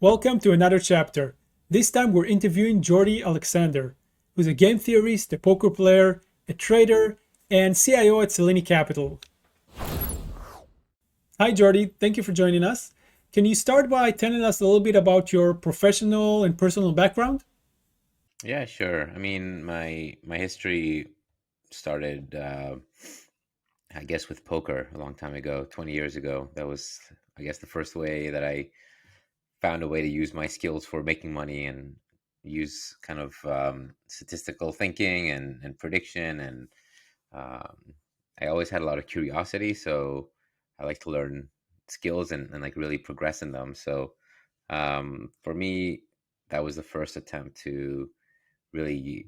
Welcome to another chapter. This time we're interviewing Jordy Alexander, who's a game theorist, a poker player, a trader, and CIO at Selini Capital. Hi, Jordy. Thank you for joining us. Can you start by telling us a little bit about your professional and personal background? Yeah, sure. I mean, my history started, I guess, with poker a long time ago, 20 years ago. That was, I guess, the first way that I found a way to use my skills for making money and use kind of statistical thinking and prediction. And um, I always had a lot of curiosity, so I like to learn skills and like really progress in them. So for me, that was the first attempt to really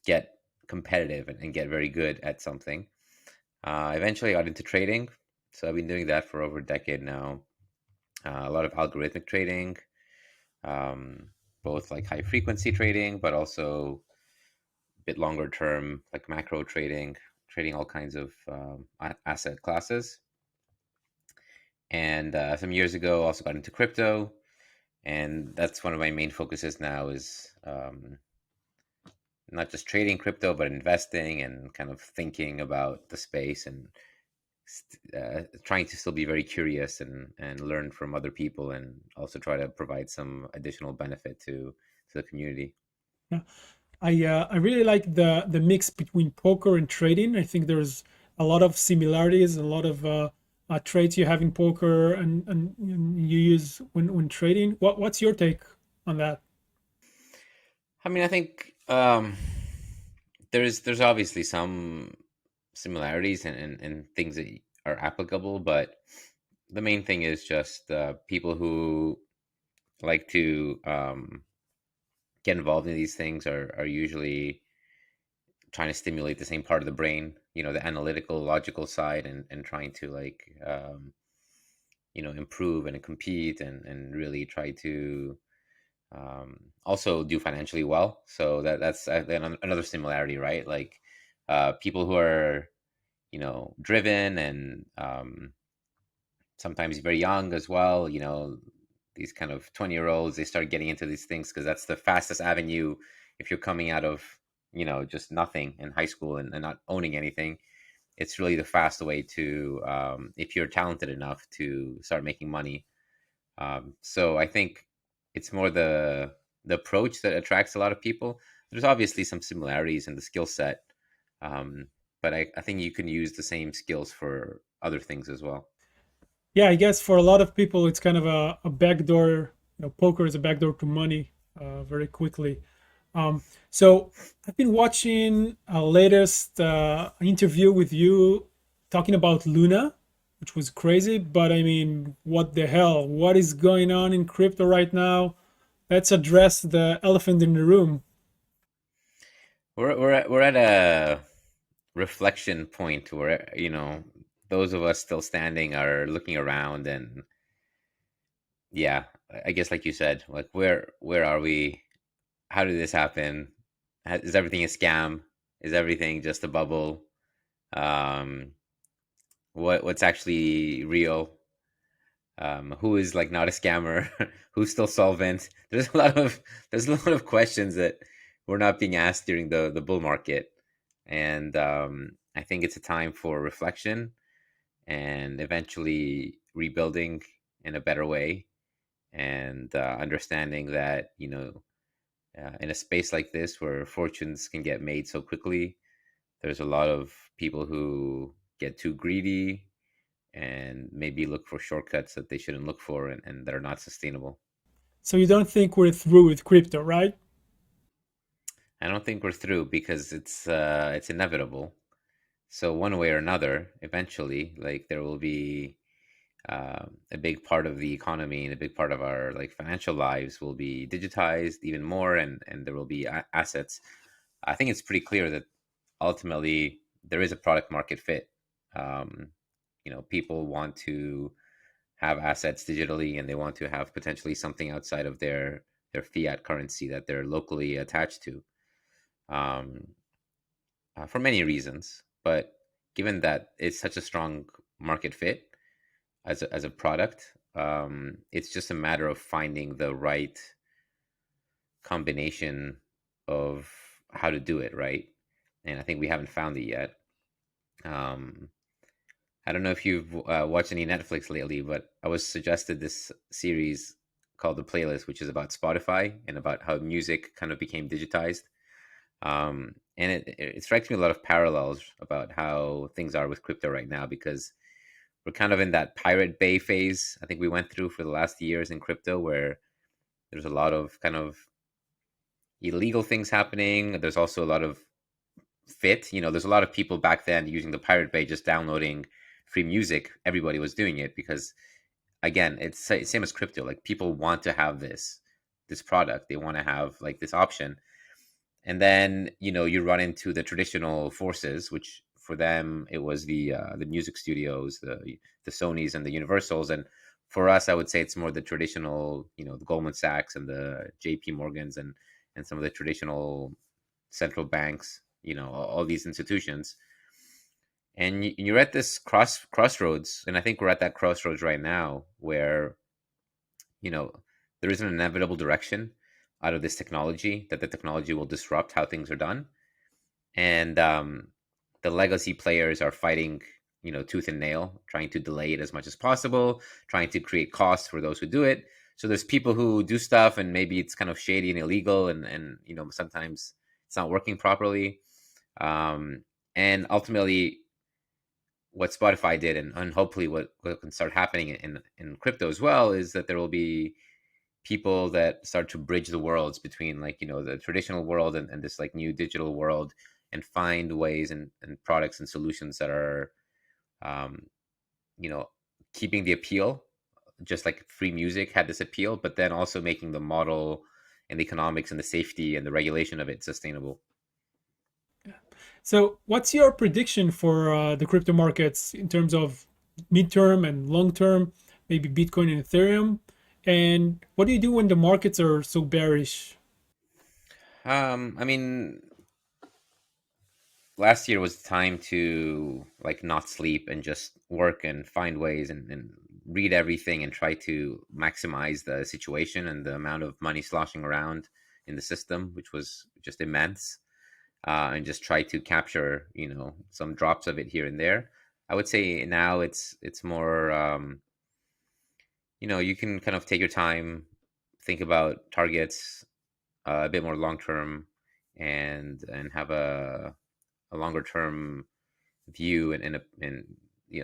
get competitive and get very good at something. Eventually, I got into trading. So I've been doing that for over a decade now. A lot of algorithmic trading, um, both like high frequency trading, but also a bit longer term, like macro trading, trading all kinds of asset classes. And some years ago, also got into crypto, and that's one of my main focuses now is not just trading crypto, but investing and kind of thinking about the space and trying to still be very curious and learn from other people and also try to provide some additional benefit to the community. Yeah, I really like the mix between poker and trading. I think there's a lot of similarities, a lot of traits you have in poker and you use when trading. What's your take on that? I mean, I think there's obviously some similarities and things that are applicable, but the main thing is just people who like to get involved in these things are usually trying to stimulate the same part of the brain, the analytical, logical side, and trying to like improve and compete and really try to also do financially well. So that's then another similarity, right? Like people who are driven and sometimes very young as well. These kind of 20-year-olds, they start getting into these things because that's the fastest avenue if you're coming out of just nothing in high school and not owning anything. It's really the fast way to if you're talented enough to start making money. So I think it's more the approach that attracts a lot of people. There's obviously some similarities in the skill set, um, but I think you can use the same skills for other things as well. Yeah, I guess for a lot of people, it's kind of a backdoor. Poker is a backdoor to money very quickly. So I've been watching a latest interview with you talking about Luna, which was crazy. But I mean, what the hell? What is going on in crypto right now? Let's address the elephant in the room. We're at a reflection point where those of us still standing are looking around and yeah, I guess like you said, like where are we? How did this happen? Is everything a scam? Is everything just a bubble? Um, what's actually real? Who is like not a scammer? Who's still solvent? There's a lot of questions that were not being asked during the bull market, and I think it's a time for reflection and eventually rebuilding in a better way and understanding that in a space like this where fortunes can get made so quickly, there's a lot of people who get too greedy and maybe look for shortcuts that they shouldn't look for and that are not sustainable. So you don't think we're through with crypto, right? I don't think we're through because it's inevitable. So one way or another, eventually, like there will be a big part of the economy and a big part of our like financial lives will be digitized even more, and there will be assets. I think it's pretty clear that ultimately there is a product market fit. Um, people want to have assets digitally, and they want to have potentially something outside of their fiat currency that they're locally attached to, um, for many reasons. But given that it's such a strong market fit as a product, It's just a matter of finding the right combination of how to do it right. And I think we haven't found it yet. Um, I don't know if you've watched any Netflix lately, but I was suggested this series called The Playlist, which is about Spotify and about how music kind of became digitized. And it strikes me a lot of parallels about how things are with crypto right now, because we're kind of in that Pirate Bay phase I think we went through for the last years in crypto, where there's a lot of kind of illegal things happening. There's also a lot of there's a lot of people back then using the Pirate Bay, just downloading free music. Everybody was doing it because, again, it's same as crypto. Like, people want to have this product. They want to have like this option. And then you run into the traditional forces, which for them it was the music studios, the Sonys and the Universals. And for us, I would say it's more the traditional, the Goldman Sachs and the JP Morgans, and some of the traditional central banks, all these institutions. And you're at this crossroads, and I think we're at that crossroads right now, where you know there is an inevitable direction out of this technology, that the technology will disrupt how things are done. And the legacy players are fighting, tooth and nail, trying to delay it as much as possible, trying to create costs for those who do it. So there's people who do stuff, and maybe it's kind of shady and illegal, and sometimes it's not working properly. um, and ultimately, what Spotify did, and hopefully what can start happening in crypto as well, is that there will be people that start to bridge the worlds between, like, the traditional world and this like new digital world, and find ways and products and solutions that are um, you know keeping the appeal, just like free music had this appeal, but then also making the model and the economics and the safety and the regulation of it sustainable. So, what's your prediction for the crypto markets in terms of midterm and long term, maybe Bitcoin and Ethereum? And what do you do when the markets are so bearish? I mean, last year was the time to like not sleep and just work and find ways, and read everything and try to maximize the situation and the amount of money sloshing around in the system, which was just immense. And just try to capture, some drops of it here and there. I would say now it's more, you can kind of take your time, think about targets a bit more long term, and have a longer term view, and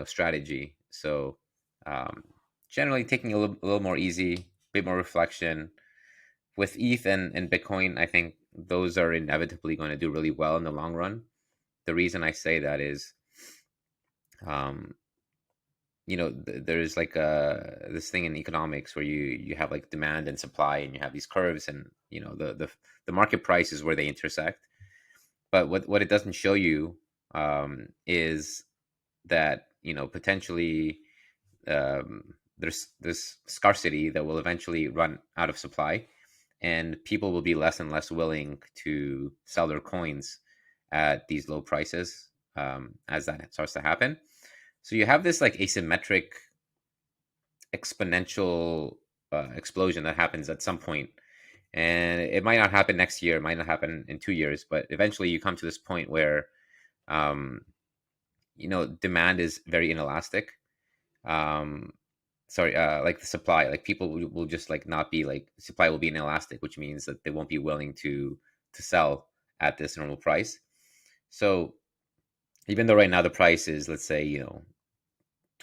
strategy. So um, generally taking a little more easy, bit more reflection. With ETH and Bitcoin, I think those are inevitably going to do really well in the long run. The reason I say that is, um, there's like this thing in economics where you have like demand and supply, and you have these curves, and the market price is where they intersect. But what it doesn't show you is that potentially, there's this scarcity that will eventually run out of supply, and people will be less and less willing to sell their coins at these low prices, as that starts to happen. So you have this like asymmetric exponential explosion that happens at some point, and it might not happen next year, it might not happen in 2 years, but eventually you come to this point where um, demand is very inelastic. um, Sorry, like the supply, like people will just like not be like, supply will be inelastic, which means that they won't be willing to sell at this normal price. So even though right now the price is, let's say,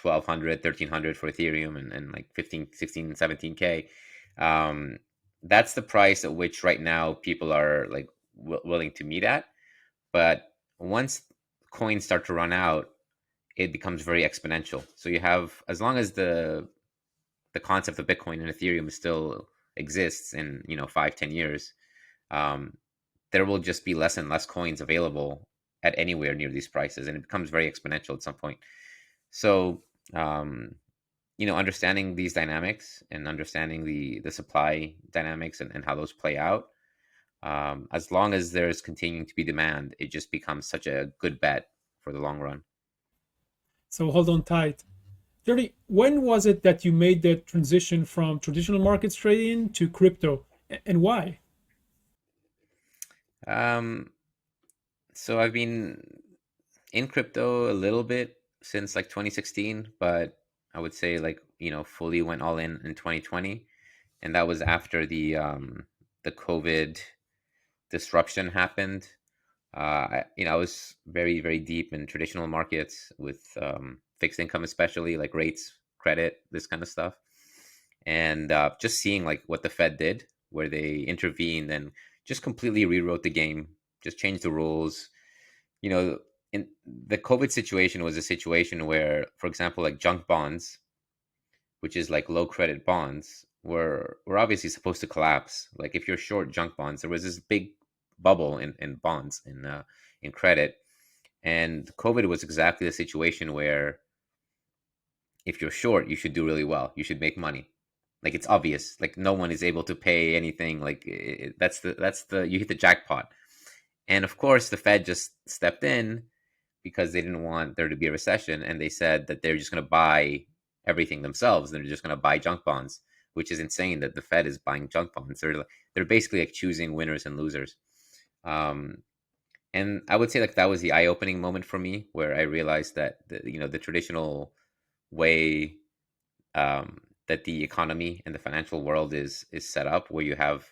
1200, 1300 for Ethereum, and like 15, 16, 17K, um, that's the price at which right now people are like willing to meet at. But once coins start to run out, it becomes very exponential. So you have, as long as the concept of Bitcoin and Ethereum still exists in 5-10 years, um, there will just be less and less coins available at anywhere near these prices, and it becomes very exponential at some point. So um, understanding these dynamics and understanding the supply dynamics, and how those play out, as long as there's continuing to be demand, it just becomes such a good bet for the long run. So hold on tight. Jordi, when was it that you made the transition from traditional markets trading to crypto, and why? Um, so I've been in crypto a little bit since like 2016, but I would say like, fully went all in 2020. And that was after the COVID disruption happened. I was very, very deep in traditional markets with fixed income, especially like rates, credit, this kind of stuff. And just seeing like what the Fed did, where they intervened and just completely rewrote the game, just changed the rules. You know, in the COVID situation was a situation where, for example, like junk bonds, which is like low credit bonds, were obviously supposed to collapse. Like if you're short junk bonds, there was this big bubble in bonds in credit, and COVID was exactly the situation where if you're short, you should do really well. You should make money. Like it's obvious. Like no one is able to pay anything. Like that's the you hit the jackpot. And of course, the Fed just stepped in because they didn't want there to be a recession, and they said that they're just going to buy everything themselves. They're just going to buy junk bonds, which is insane that the Fed is buying junk bonds. They're basically like choosing winners and losers. Um, and I would say like that was the eye opening moment for me, where I realized that the traditional way um, that the economy and the financial world is set up, where you have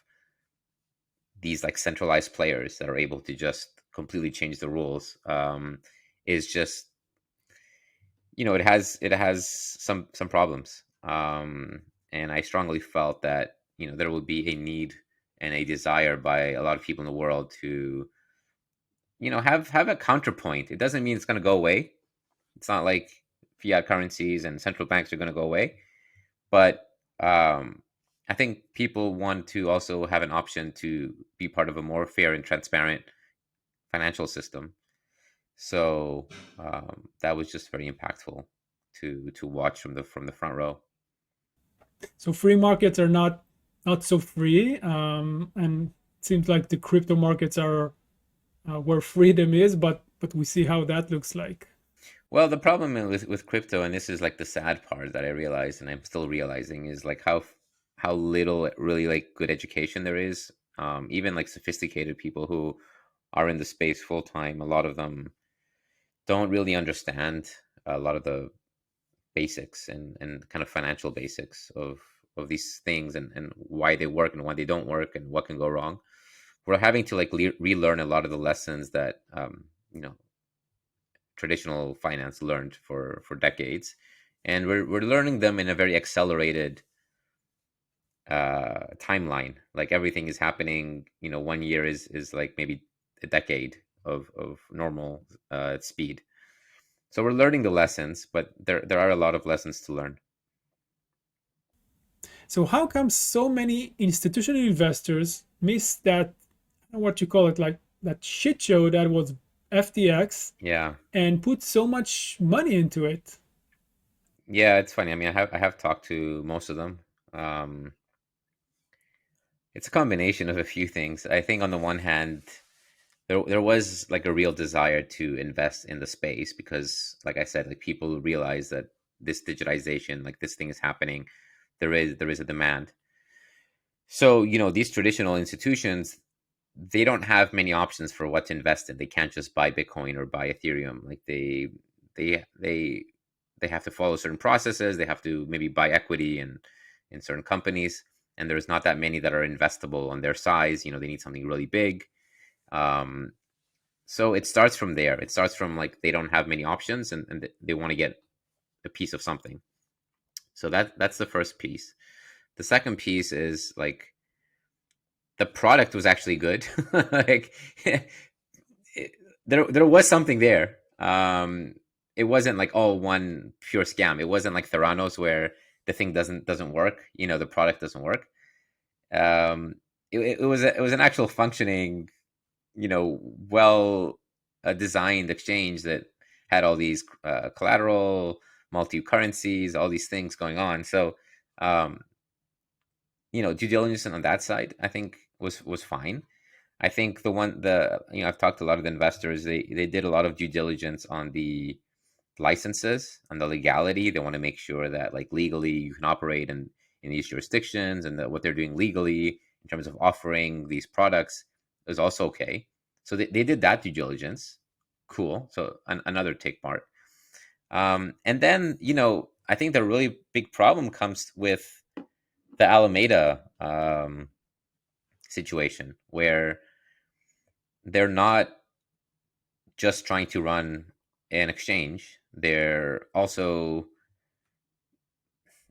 these like centralized players that are able to just completely change the rules, is just it has some problems, and I strongly felt that there would be a need and a desire by a lot of people in the world to have a counterpoint. It doesn't mean it's going to go away. It's not like fiat currencies and central banks are going to go away, but I think people want to also have an option to be part of a more fair and transparent financial system. So that was just very impactful to watch from the front row. So free markets are not so free, and it seems like the crypto markets are where freedom is, but we see how that looks like. Well, the problem with crypto, and this is like the sad part that I realized, and I'm still realizing, is like how little really like good education there is. Even like sophisticated people who are in the space full time, a lot of them don't really understand a lot of the basics and kind of financial basics of these things, and why they work and why they don't work and what can go wrong. We're having to like relearn a lot of the lessons that traditional finance learned for decades, and we're learning them in a very accelerated timeline. Like everything is happening, 1 year is like maybe a decade of normal speed. So we're learning the lessons, but there are a lot of lessons to learn. So how come so many institutional investors miss that, what you call it, like that shit show that was FTX, Yeah, and put so much money into it? yeah, it's funny. I mean, I have talked to most of them. um it's a combination of a few things. I think on the one hand, there was like a real desire to invest in the space because, like I said, like people realize that this digitization, like this thing is happening. There is a demand. So these traditional institutions, they don't have many options for what to invest in. They can't just buy Bitcoin or buy Ethereum. Like they have to follow certain processes. They have to maybe buy equity in certain companies, and there's not that many that are investable on their size. They need something really big. Um, so it starts from there. It starts from like they don't have many options, and they want to get a piece of something. So that's the first piece. The second piece is like the product was actually good. Like there was something there. It wasn't like all one pure scam. It wasn't like Theranos where the thing doesn't work. The product doesn't work. It was an actual functioning, well designed exchange that had all these collateral, multi currencies, all these things going on. So um, due diligence on that side, I think was fine. I think I've talked to a lot of the investors. They did a lot of due diligence on the licenses and the legality. They want to make sure that like legally you can operate in these jurisdictions, and that what they're doing legally in terms of offering these products is also okay. So they did that due diligence. Cool. So another tick mark. And then, I think the really big problem comes with the Alameda situation, where they're not just trying to run an exchange. They're also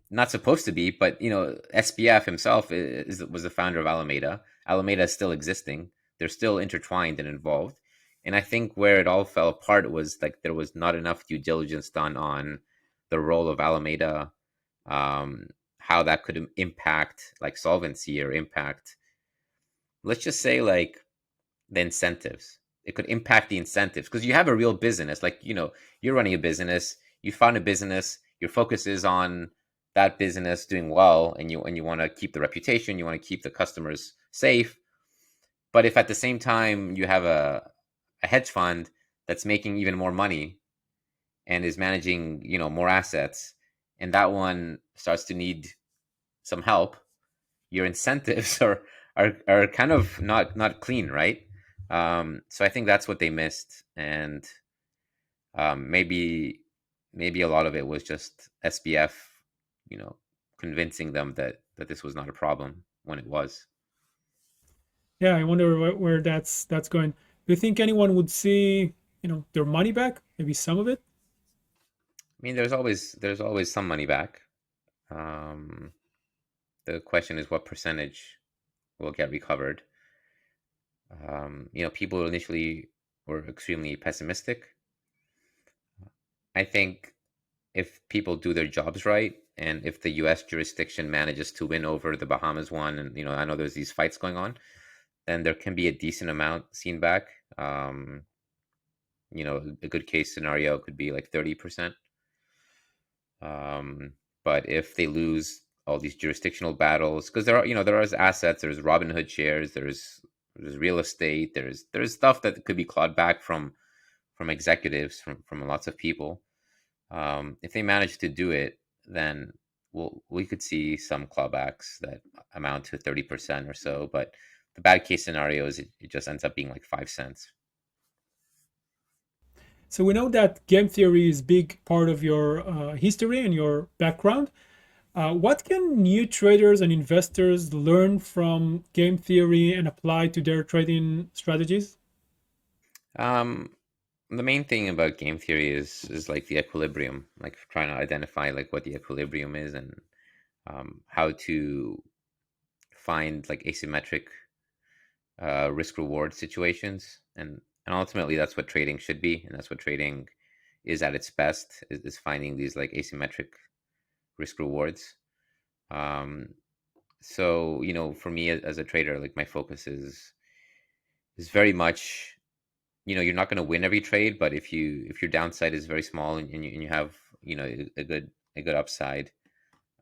not supposed to be, but SPF himself was the founder of Alameda. Alameda is still existing. They're still intertwined and involved. And I think where it all fell apart was like there was not enough due diligence done on the role of Alameda, how that could impact like solvency or impact, let's just say, like the incentives. It could impact the incentives because you have a real business. Like, you're running a business, you found a business, your focus is on that business doing well, and you want to keep the reputation, you want to keep the customers safe. But if at the same time you have a hedge fund that's making even more money and is managing, more assets, and that one starts to need some help, your incentives are kind of not clean, right? So I think that's what they missed, and maybe a lot of it was just SBF, you know, convincing them that this was not a problem when it was. Yeah, I wonder where that's going. Do you think anyone would see, their money back? Maybe some of it? I mean, there's always some money back. Um, the question is what percentage will get recovered. People initially were extremely pessimistic. I think if people do their jobs right, and if the U.S. jurisdiction manages to win over the Bahamas one, and I know there's these fights going on, then there can be a decent amount seen back. A good case scenario could be like 30%. Um, but if they lose all these jurisdictional battles, because there are assets, there's Robinhood shares, there's real estate, there's stuff that could be clawed back from executives, from lots of people. If they manage to do it, then we could see some clawbacks that amount to 30% or so. But the bad case scenario is it just ends up being like 5 cents. So we know that game theory is big part of your history and your background. What can new traders and investors learn from game theory and apply to their trading strategies? Um, the main thing about game theory is like the equilibrium, like trying to identify like what the equilibrium is, and how to find like asymmetric risk reward situations, and ultimately that's what trading should be, and that's what trading is at its best, is finding these like asymmetric risk rewards. um so for me as a trader, like my focus is very much, you're not going to win every trade, but if your downside is very small, and you have a good upside,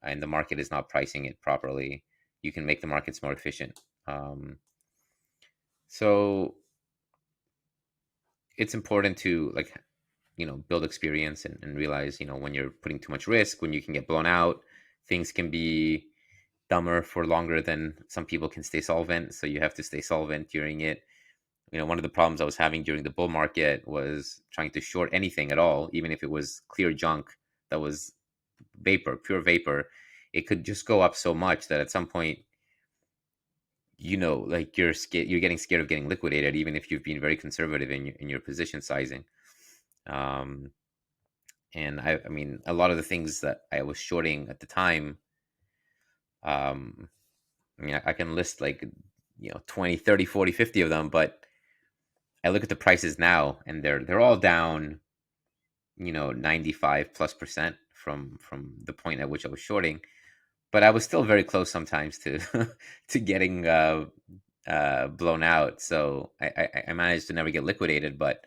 and the market is not pricing it properly, you can make the markets more efficient. So it's important to like build experience, and realize when you're putting too much risk, when you can get blown out, things can be dumber for longer than some people can stay solvent, so you have to stay solvent during it. One of the problems I was having during the bull market was trying to short anything at all, even if it was clear junk that was vapor, pure vapor. It could just go up so much that at some point, like you're scared, you're getting scared of getting liquidated, even if you've been very conservative in your position sizing. um and I mean, a lot of the things that I was shorting at the time, um I mean, I can list like 20, 30, 40, 50 of them, but I look at the prices now, and they're all down, 95 plus percent from the point at which I was shorting. But I was still very close sometimes to to getting blown out. So I managed to never get liquidated, but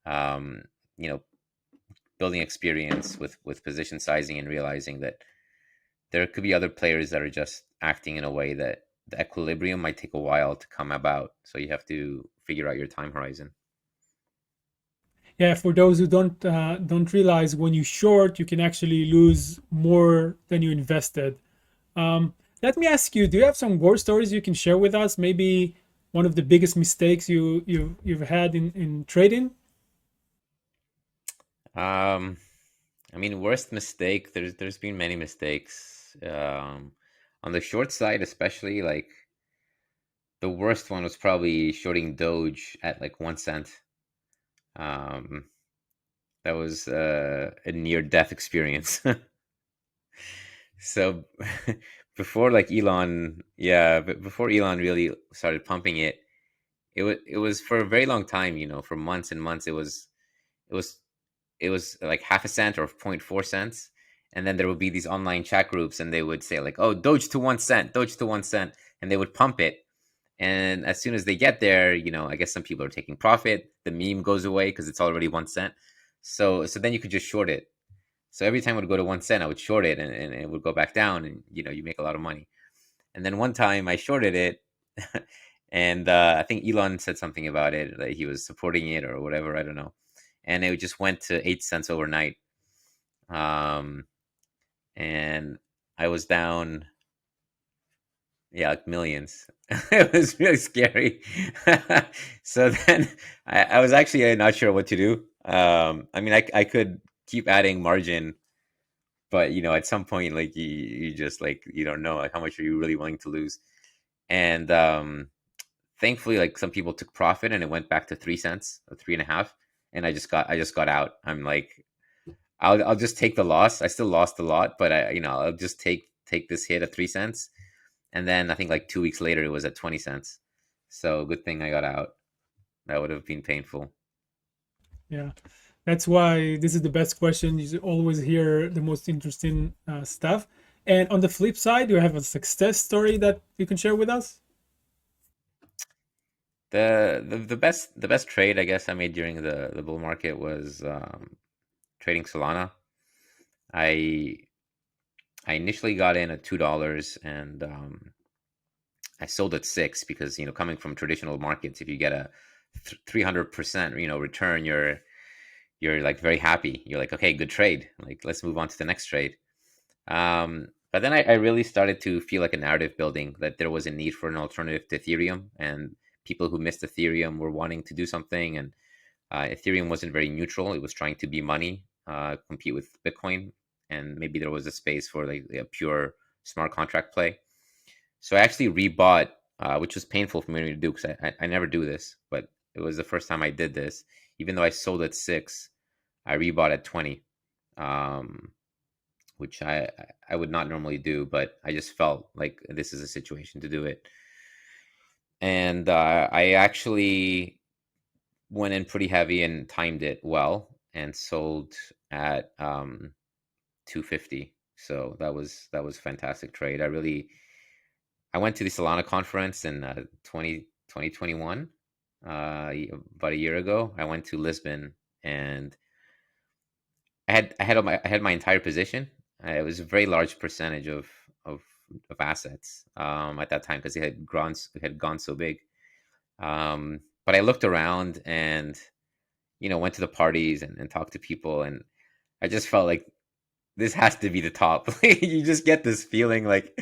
um, you know, building experience with position sizing, and realizing that there could be other players that are just acting in a way that the equilibrium might take a while to come about. So you have to figure out your time horizon. Yeah, for those who don't realize, when you short, you can actually lose more than you invested. Let me ask you: do you have some war stories you can share with us? Maybe one of the biggest mistakes you've had in trading. Um, I mean, worst mistake. There's been many mistakes. On the short side, especially, like the worst one was probably shorting Doge at like 1 cent. Um, that was a near death experience. So before like Elon, yeah, but before Elon really started pumping it, it was for a very long time, for months and months. It was it was like half a cent or zero point 0.4 cents, and then there would be these online chat groups, and they would say like, "Oh, Doge to 1 cent, Doge to 1 cent," and they would pump it. And as soon as they get there, I guess some people are taking profit. The meme goes away because it's already 1 cent. So then you could just short it. So every time it would go to 1 cent, I would short it, and it would go back down, and you make a lot of money. And then one time I shorted it, and I think Elon said something about it, that he was supporting it or whatever. I don't know. And it just went to 8 cents overnight. Um, and I was down, yeah, like millions. It was really scary. So then I was actually not sure what to do. I mean, I could keep adding margin, but at some point, like you just like you don't know like how much are you really willing to lose. And thankfully, like some people took profit, and it went back to 3 cents or 3.5, and I just got out. I'm like, I'll just take the loss. I still lost a lot, but I'll just take this hit at 3 cents, and then I think like 2 weeks later it was at 20 cents. So good thing I got out. That would have been painful. Yeah, that's why this is the best question. You should always hear the most interesting stuff. And on the flip side, do you have a success story that you can share with us? The best trade I guess I made during the bull market was trading Solana. I I initially got in at $2, and I sold at 6 because coming from traditional markets, if you get a 300% return, you're like very happy. You're like, okay, good trade. Like let's move on to the next trade. But then I really started to feel like a narrative building, that there was a need for an alternative to Ethereum, and people who missed Ethereum were wanting to do something. And Ethereum wasn't very neutral. It was trying to be money, compete with Bitcoin, and maybe there was a space for like a pure smart contract play. So I actually rebought, which was painful for me to do because I never do this, but it was the first time I did this. Even though I sold at 6, I rebought at 20, um, which I would not normally do, but I just felt like this is a situation to do it. And I actually went in pretty heavy and timed it well, and sold at 250. So that was a fantastic trade. I went to the Solana conference in 2021, about a year ago. I went to Lisbon, and I had my entire position. It was a very large percentage of of assets at that time because it had gone so big. But I looked around, and went to the parties, and talked to people, and I just felt like this has to be the top. You just get this feeling like,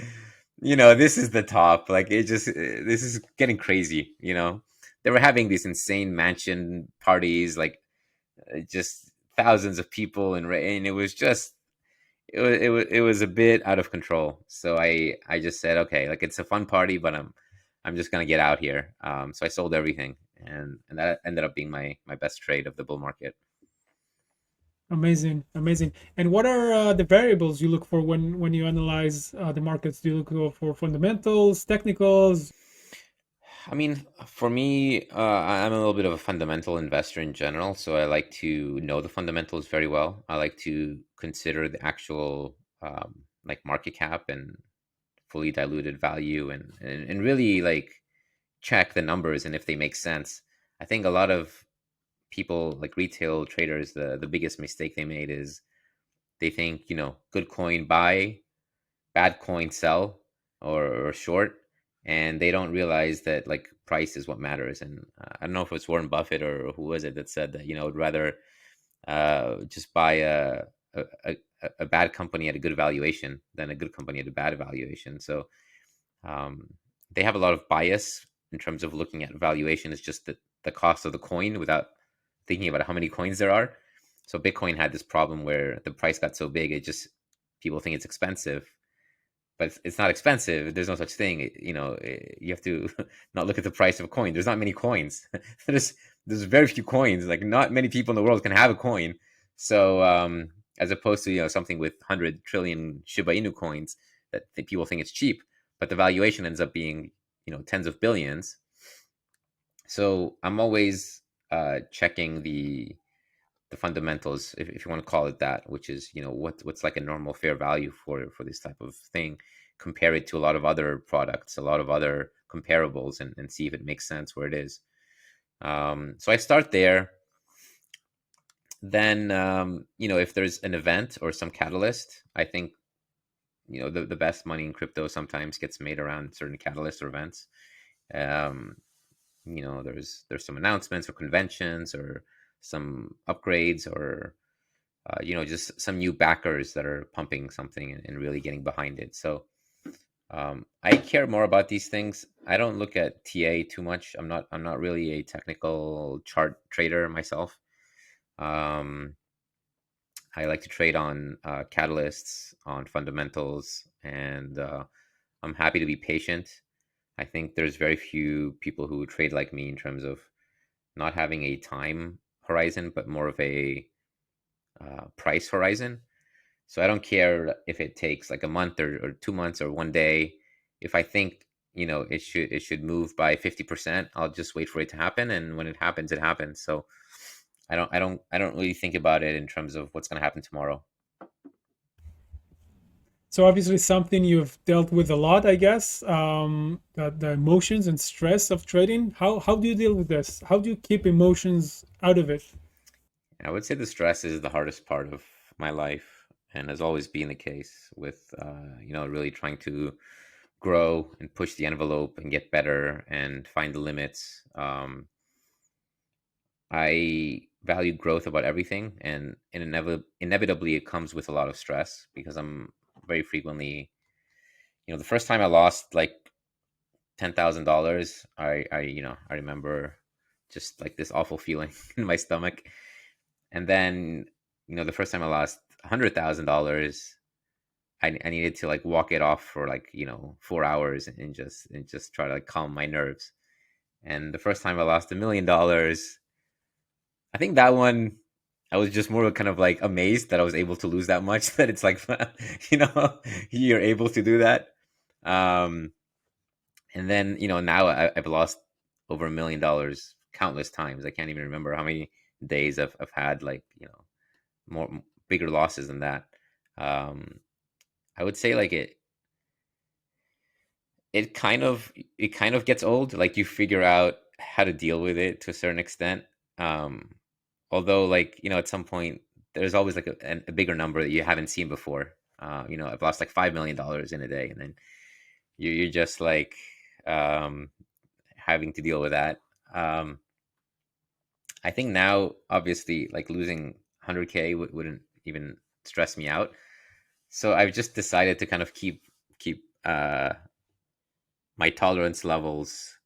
this is the top. Like this is getting crazy. They were having these insane mansion parties, like just thousands of people, and it was just it was a bit out of control. So I just said, okay, like it's a fun party, but I'm just gonna get out here. So I sold everything, and that ended up being my best trade of the bull market. Amazing, amazing. And what are the variables you look for when you analyze the markets? Do you look for fundamentals, technicals? I mean, for me, I'm a little bit of a fundamental investor in general, so I like to know the fundamentals very well. I like to consider the actual like market cap and fully diluted value, and really like check the numbers and if they make sense. I think a lot of people, like retail traders, the biggest mistake they made is they think, good coin buy, bad coin sell, or short. and they don't realize that like price is what matters. And I don't know if it's Warren Buffett or who was it that said that, would rather just buy a, a a bad company at a good valuation than a good company at a bad valuation. So um, they have a lot of bias in terms of looking at valuation. It's just the cost of the coin without thinking about how many coins there are. So Bitcoin had this problem where the price got so big, it just people think it's expensive, but it's not expensive. There's no such thing. You have to not look at the price of a coin. There's not many coins. there's there's very few coins. Like not many people in the world can have a coin. So as opposed to something with 100 trillion Shiba Inu coins that people think it's cheap, but the valuation ends up being tens of billions. So I'm always checking the fundamentals, if you want to call it that, which is what's like a normal fair value for this type of thing, compare it to a lot of other products, a lot of other comparables, and see if it makes sense where it is. So I start there. Then if there's an event or some catalyst, I think the best money in crypto sometimes gets made around certain catalysts or events. um, there's some announcements or conventions or some upgrades or just some new backers that are pumping something and really getting behind it. So I care more about these things. I don't look at TA too much. I'm not really a technical chart trader myself. um, I like to trade on catalysts, on fundamentals, and I'm happy to be patient. I think there's very few people who trade like me in terms of not having a time horizon, but more of a price horizon. So I don't care if it takes like a month or 2 months or one day. If I think it should move by 50%, I'll just wait for it to happen, and when it happens, it happens. So I don't really think about it in terms of what's going to happen tomorrow. So obviously something you've dealt with a lot, I guess. The emotions and stress of trading. How do you deal with this? How do you keep emotions out of it? I would say the stress is the hardest part of my life, and has always been the case with really trying to grow and push the envelope and get better and find the limits. I value growth about everything, and inevitably it comes with a lot of stress because I'm very frequently, the first time I lost like $10,000, I remember just like this awful feeling in my stomach. And then, the first time I lost $100,000, I needed to like walk it off for like 4 hours and just try to like calm my nerves. And the first time I lost $1 million, I think that one I was just more kind of like amazed that I was able to lose that much. That it's like you know you're able to do that. Um, and then now I've lost over $1 million countless times. I can't even remember how many days I've had like more bigger losses than that. Um, I would say like it kind of gets old. Like you figure out how to deal with it to a certain extent. Um, Although like at some point there's always like a bigger number that you haven't seen before. I've lost like $5 million in a day, and then you're just like um, having to deal with that. Um, I think now, obviously, like losing 100K wouldn't even stress me out. So I've just decided to kind of keep my tolerance levels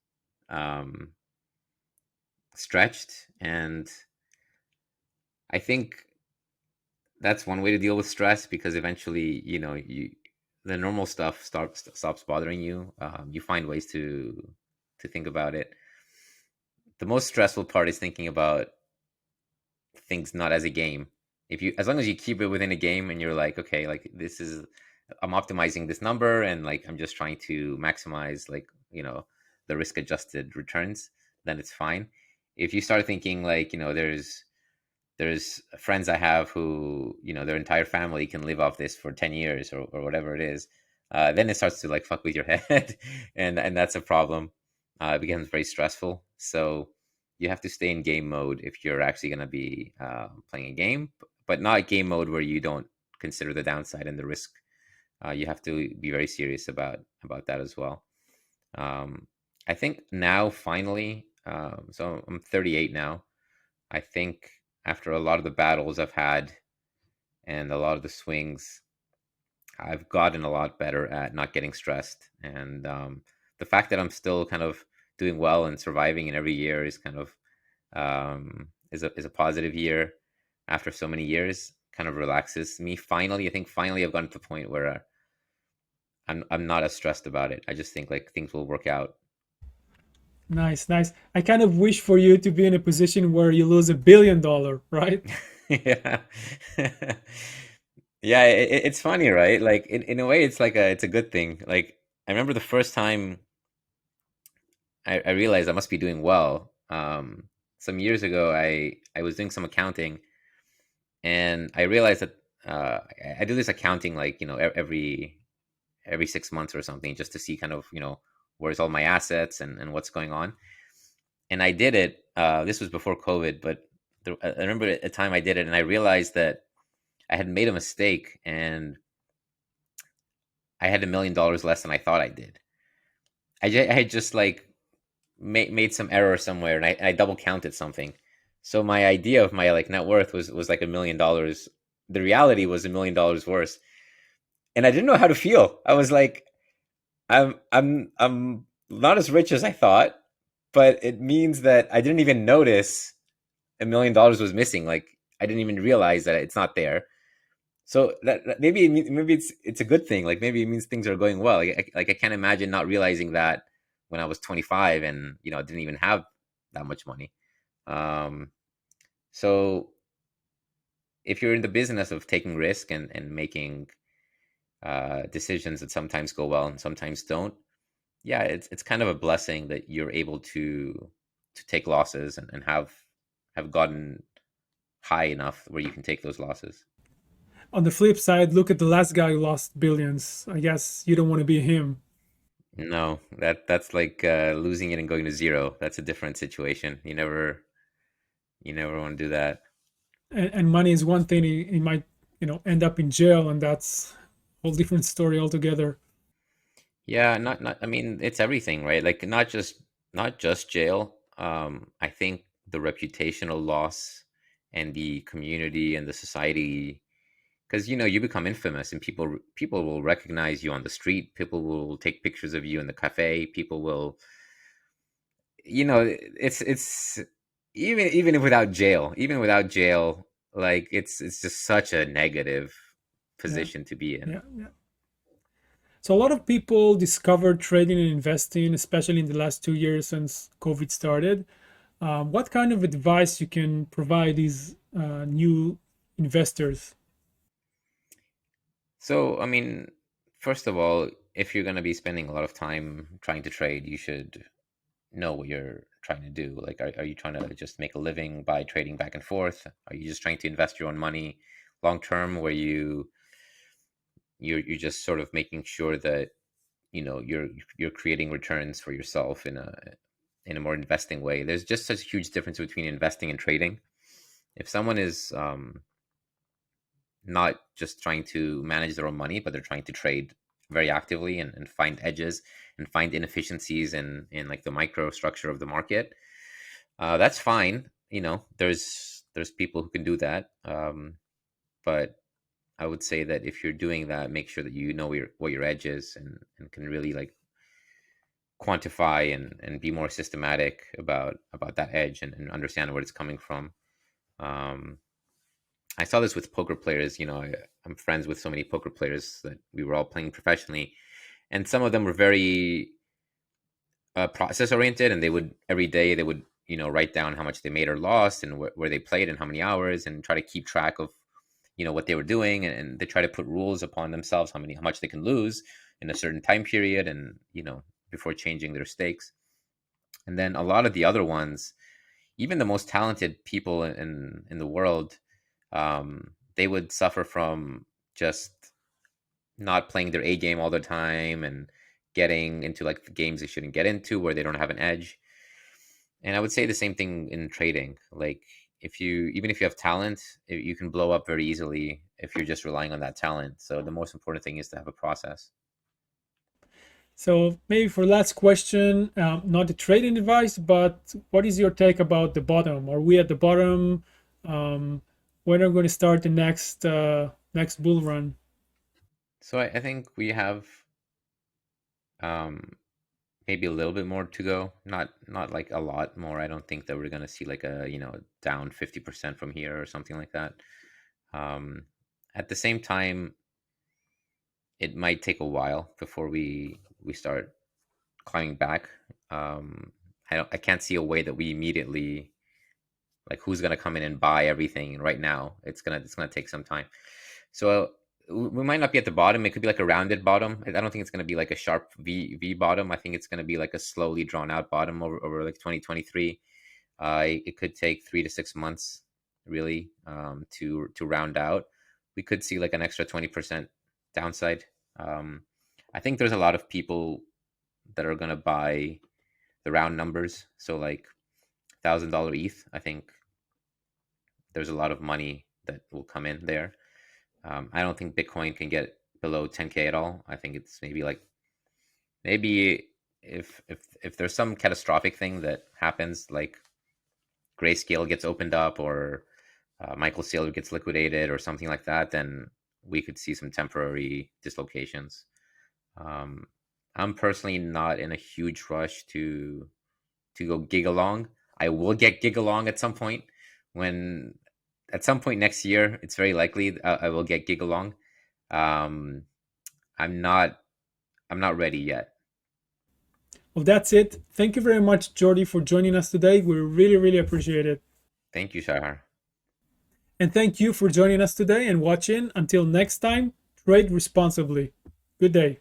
um, stretched, and I think that's one way to deal with stress, because eventually, the normal stuff stops bothering you. You find ways to think about it. The most stressful part is thinking about things not as a game. If you As long as you keep it within a game and you're like, okay, like I'm optimizing this number, and like I'm just trying to maximize like the risk adjusted returns, then it's fine. If you start thinking like there's friends I have who their entire family can live off this for 10 years, or whatever it is, then it starts to like fuck with your head, and that's a problem. It becomes very stressful. So you have to stay in game mode if you're actually going to be playing a game, but not game mode where you don't consider the downside and the risk. You have to be very serious about that as well. Um, I think now finally, so I'm 38 now. I think after a lot of the battles I've had and a lot of the swings, I've gotten a lot better at not getting stressed. And the fact that I'm still kind of doing well and surviving in every year is kind of is a positive year after so many years. Kind of relaxes me. Finally, I think finally I've gotten to the point where I'm not as stressed about it. I just think like things will work out. Nice, nice. I kind of wish for you to be in a position where you lose $1 billion, right? Yeah. Yeah, it's funny, right? Like in a way it's like it's a good thing. Like I remember the first time I realized I must be doing well. Some years ago I was doing some accounting, and I realized that I do this accounting like, every 6 months or something, just to see kind of, where's all my assets and what's going on. And I did it. This was before COVID, but I remember at the time I did it, and I realized that I had made a mistake, and I had $1 million less than I thought I did. I had just like made some error somewhere, and I double counted something. So my idea of my like net worth was like $1 million. The reality was $1 million worse, and I didn't know how to feel. I was like, I'm not as rich as I thought, but it means that I didn't even notice $1 million was missing. Like I didn't even realize that it's not there. So maybe maybe it's a good thing. Like maybe it means things are going well. Like I can't imagine not realizing that when I was 25 and I didn't even have that much money. Um, so if you're in the business of taking risk and making decisions that sometimes go well and sometimes don't, yeah, it's kind of a blessing that you're able to take losses and have gotten high enough where you can take those losses. On the flip side, look at the last guy who lost billions. I guess you don't want to be him. No, that's like losing it and going to zero. That's a different situation. You never want to do that. And money is one thing. He might, end up in jail, and that's a whole different story altogether. Yeah, not. I mean, it's everything, right? Like not just jail. I think the reputational loss and the community and the society, because you become infamous, and people will recognize you on the street. People will take pictures of you in the cafe. People will, it's even without jail, like it's just such a negative Yeah, position to be in. yeah, yeah. So a lot of people discovered trading and investing, especially in the last 2 years since COVID started. What kind of advice you can provide these new investors? So, I mean, first of all, if you're going to be spending a lot of time trying to trade, you should know what you're trying to do. Like, are you trying to just make a living by trading back and forth? Are you just trying to invest your own money long term, where you're just sort of making sure that you're creating returns for yourself in a more investing way? There's just such a huge difference between investing and trading. If someone is not just trying to manage their own money, but they're trying to trade very actively and find edges and find inefficiencies in like the microstructure of the market, that's fine. There's people who can do that, but I would say that if you're doing that, make sure that you know what your edge is, and can really like quantify and be more systematic about that edge, and understand where it's coming from. Um, I saw this with poker players. I'm friends with so many poker players that we were all playing professionally, and some of them were very process oriented, and they would every day they would write down how much they made or lost, and where they played and how many hours, and try to keep track of what they were doing, and they try to put rules upon themselves, how much they can lose in a certain time period, and before changing their stakes. And then a lot of the other ones, even the most talented people in the world, they would suffer from just not playing their A game all the time, and getting into like the games they shouldn't get into where they don't have an edge. And I would say the same thing in trading. Like, even if you have talent, you can blow up very easily if you're just relying on that talent. So the most important thing is to have a process. So maybe for last question, not the trading advice, but what is your take about the bottom? Are we at the bottom? Um, when are we going to start the next bull run? So I think we have um, maybe a little bit more to go. Not like a lot more. I don't think that we're gonna see like a down 50% from here or something like that. Um, at the same time, it might take a while before we start climbing back. Um, I can't see a way that we immediately, like, who's gonna come in and buy everything right now. It's gonna take some time. So we might not be at the bottom. It could be like a rounded bottom. I don't think it's gonna be like a sharp V bottom. I think it's gonna be like a slowly drawn out bottom over like 2023. It could take 3 to 6 months really to round out. We could see like an extra 20% downside. Um, I think there's a lot of people that are gonna buy the round numbers. So like $1,000 ETH. I think there's a lot of money that will come in there. I don't think Bitcoin can get below 10K at all. I think it's maybe like maybe if there's some catastrophic thing that happens, like Grayscale gets opened up or Michael Saylor gets liquidated or something like that, then we could see some temporary dislocations. Um, I'm personally not in a huge rush to go gig along. I will get gig along at some point when at some point next year. It's very likely I will get gig along. Um, I'm not I'm not ready yet. Well, that's it. Thank you very much, Jordy, for joining us today. We really appreciate it. Thank you, Shahar. And thank you for joining us today and watching. Until next time, trade responsibly. Good day.